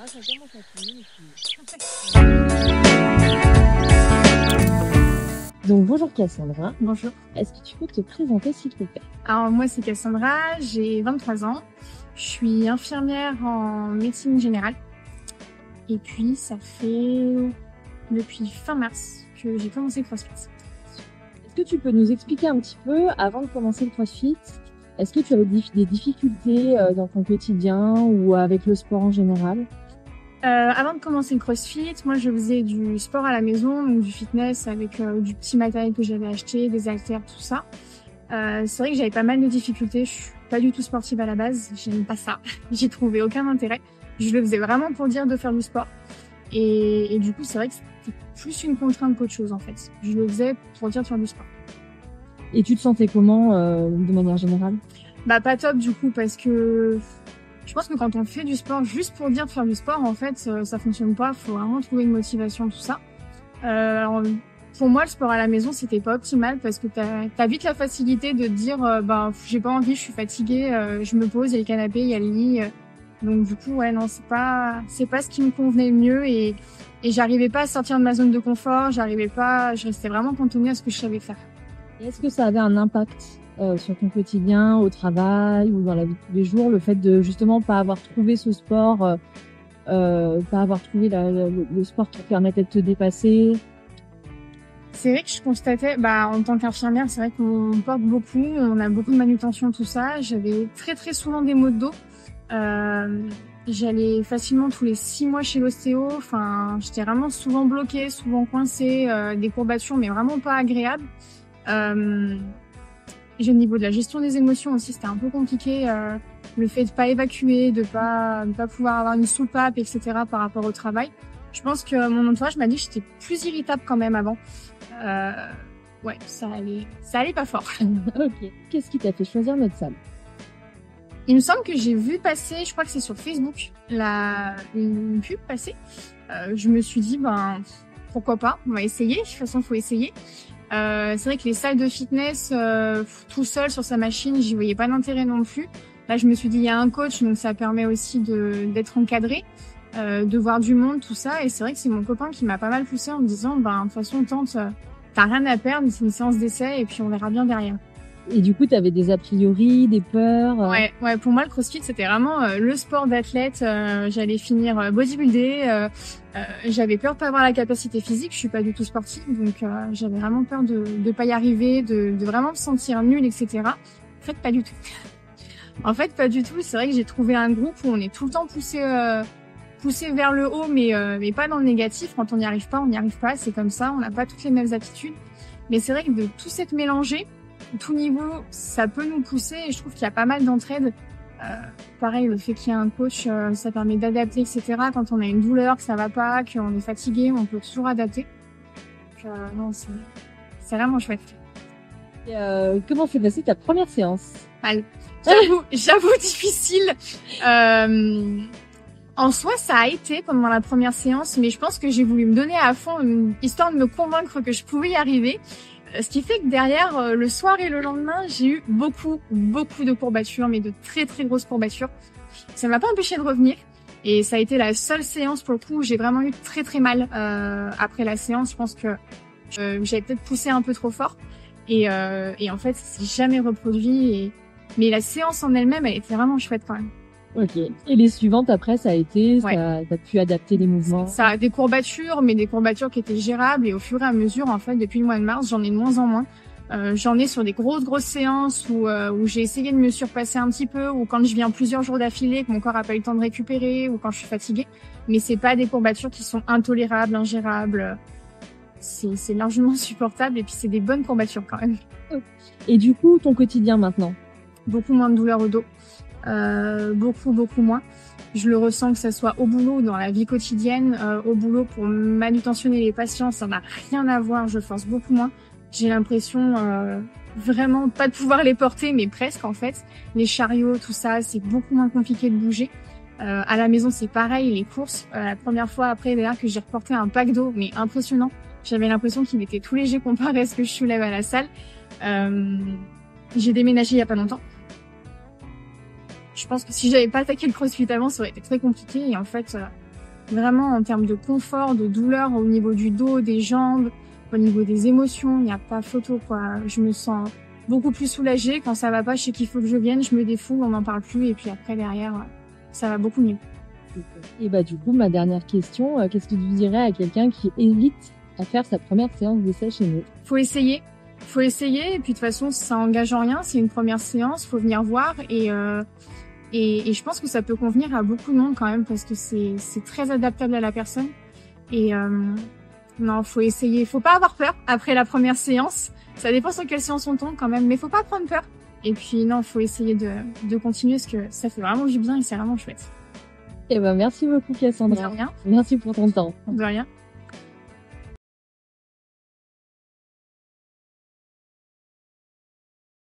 ça commence à finir ici. Donc bonjour Cassandra. Bonjour. Est-ce que tu peux te présenter s'il te plaît? Alors moi c'est Cassandra, j'ai 23 ans. Je suis infirmière en médecine générale. Et puis ça fait depuis fin mars que j'ai commencé le CrossFit. Est-ce que tu peux nous expliquer un petit peu, avant de commencer le CrossFit, est-ce que tu avais des difficultés dans ton quotidien ou avec le sport en général? Avant de commencer le CrossFit, moi je faisais du sport à la maison, donc du fitness avec du petit matériel que j'avais acheté, des haltères, tout ça. C'est vrai que j'avais pas mal de difficultés. Je suis pas du tout sportive à la base, j'aime pas ça. J'y trouvais aucun intérêt. Je le faisais vraiment pour dire de faire du sport. Et du coup, c'est vrai que c'était plus une contrainte qu'autre chose en fait. Je le faisais pour dire de faire du sport. Et tu te sentais comment de manière générale? Bah pas top du coup parce que je pense que quand on fait du sport juste pour dire de faire du sport, en fait, ça fonctionne pas. Faut vraiment trouver une motivation, tout ça. Alors, pour moi, le sport à la maison, c'était pas optimal parce que t'as vite la facilité de te dire, j'ai pas envie, je suis fatiguée, je me pose, il y a le canapé, il y a le lit. Donc du coup, ouais, non, c'est pas ce qui me convenait le mieux et j'arrivais pas à sortir de ma zone de confort. Je restais vraiment cantonnée à ce que je savais faire. Et est-ce que ça avait un impact sur ton quotidien, au travail ou dans la vie de tous les jours, le fait de justement pas avoir trouvé ce sport, pas avoir trouvé le sport qui te permettait de te dépasser? C'est vrai que je constatais, en tant qu'infirmière, c'est vrai qu'on porte beaucoup, on a beaucoup de manutention, tout ça. J'avais très très souvent des maux de dos. J'allais facilement tous les 6 mois chez l'ostéo. Enfin, j'étais vraiment souvent bloquée, souvent coincée, des courbatures, mais vraiment pas agréables. Au niveau de la gestion des émotions aussi, c'était un peu compliqué. Le fait de pas évacuer, de pas pouvoir avoir une soupape, etc. par rapport au travail. Je pense que mon entourage m'a dit que j'étais plus irritable quand même avant. Ouais, ça allait pas fort. Ok. Qu'est-ce qui t'a fait choisir notre salle? Il me semble que j'ai vu passer, je crois que c'est sur Facebook, une pub passer. Je me suis dit, pourquoi pas, on va essayer. De toute façon, faut essayer. C'est vrai que les salles de fitness, tout seul sur sa machine, j'y voyais pas d'intérêt non plus. Là, je me suis dit, il y a un coach, donc ça permet aussi d'être encadré, de voir du monde, tout ça. Et c'est vrai que c'est mon copain qui m'a pas mal poussé en me disant, de toute façon, tente, t'as rien à perdre, c'est une séance d'essai et puis on verra bien derrière. Et du coup, tu avais des a priori, des peurs? Ouais, pour moi, le CrossFit, c'était vraiment le sport d'athlète. J'allais finir bodybuildé. J'avais peur de pas avoir la capacité physique. Je suis pas du tout sportive, donc j'avais vraiment peur de pas y arriver, de vraiment me sentir nulle, etc. En fait, pas du tout. En fait, pas du tout. C'est vrai que j'ai trouvé un groupe où on est tout le temps poussé vers le haut, mais pas dans le négatif. Quand on n'y arrive pas, on n'y arrive pas. C'est comme ça. On n'a pas toutes les mêmes aptitudes. Mais c'est vrai que de tout s'être mélangé, tout niveau, ça peut nous pousser et je trouve qu'il y a pas mal d'entraide. Pareil, le fait qu'il y ait un coach, ça permet d'adapter, etc. Quand on a une douleur, que ça va pas, qu'on est fatigué, on peut toujours adapter. Donc, non, c'est vraiment chouette. Et comment s'est passée ta première séance? J'avoue difficile. En soi, ça a été pendant la première séance, mais je pense que j'ai voulu me donner à fond, histoire de me convaincre que je pouvais y arriver. Ce qui fait que derrière, le soir et le lendemain, j'ai eu beaucoup de courbatures, mais de très très grosses courbatures. Ça m'a pas empêché de revenir. Et ça a été la seule séance pour le coup où j'ai vraiment eu très très mal. Après la séance, je pense que j'avais peut-être poussé un peu trop fort. Et en fait, ça s'est jamais reproduit. Mais la séance en elle-même, elle était vraiment chouette quand même. Ok. Et les suivantes après, ça a été, ouais. T'as pu adapter les mouvements? Ça a des courbatures, mais des courbatures qui étaient gérables. Et au fur et à mesure, en fait, depuis le mois de mars, j'en ai de moins en moins. J'en ai sur des grosses séances où j'ai essayé de me surpasser un petit peu, ou quand je viens plusieurs jours d'affilée, que mon corps a pas eu le temps de récupérer, ou quand je suis fatiguée. Mais c'est pas des courbatures qui sont intolérables, ingérables. C'est largement supportable et puis c'est des bonnes courbatures quand même. Et du coup, ton quotidien maintenant? Beaucoup moins de douleurs au dos. Beaucoup moins. Je le ressens que ça soit au boulot ou dans la vie quotidienne. Au boulot, pour manutentionner les patients, ça n'a rien à voir. Je force beaucoup moins. J'ai l'impression vraiment pas de pouvoir les porter, mais presque en fait. Les chariots, tout ça, c'est beaucoup moins compliqué de bouger. À la maison, c'est pareil. Les courses, la première fois après d'ailleurs que j'ai reporté un pack d'eau, mais impressionnant. J'avais l'impression qu'il était tout léger comparé à ce que je soulève à la salle. J'ai déménagé il y a pas longtemps. Je pense que si j'avais pas attaqué le CrossFit avant, ça aurait été très compliqué. Et en fait, Vraiment, en termes de confort, de douleur au niveau du dos, des jambes, au niveau des émotions, il n'y a pas photo, quoi. Je me sens beaucoup plus soulagée. Quand ça va pas, je sais qu'il faut que je vienne, je me défoule, on n'en parle plus. Et puis après, derrière, ça va beaucoup mieux. Et du coup, ma dernière question, qu'est-ce que tu dirais à quelqu'un qui hésite à faire sa première séance d'essai chez nous? Faut essayer. Faut essayer. Et puis, de toute façon, ça engage en rien. C'est une première séance. Faut venir voir. Et je pense que ça peut convenir à beaucoup de monde quand même parce que c'est très adaptable à la personne. Et non, faut essayer. Faut pas avoir peur après la première séance. Ça dépend sur quelle séance on tombe quand même, mais faut pas prendre peur. Et puis non, faut essayer de continuer parce que ça fait vraiment du bien et c'est vraiment chouette. Merci beaucoup Cassandra. De rien. Merci pour ton temps. De rien.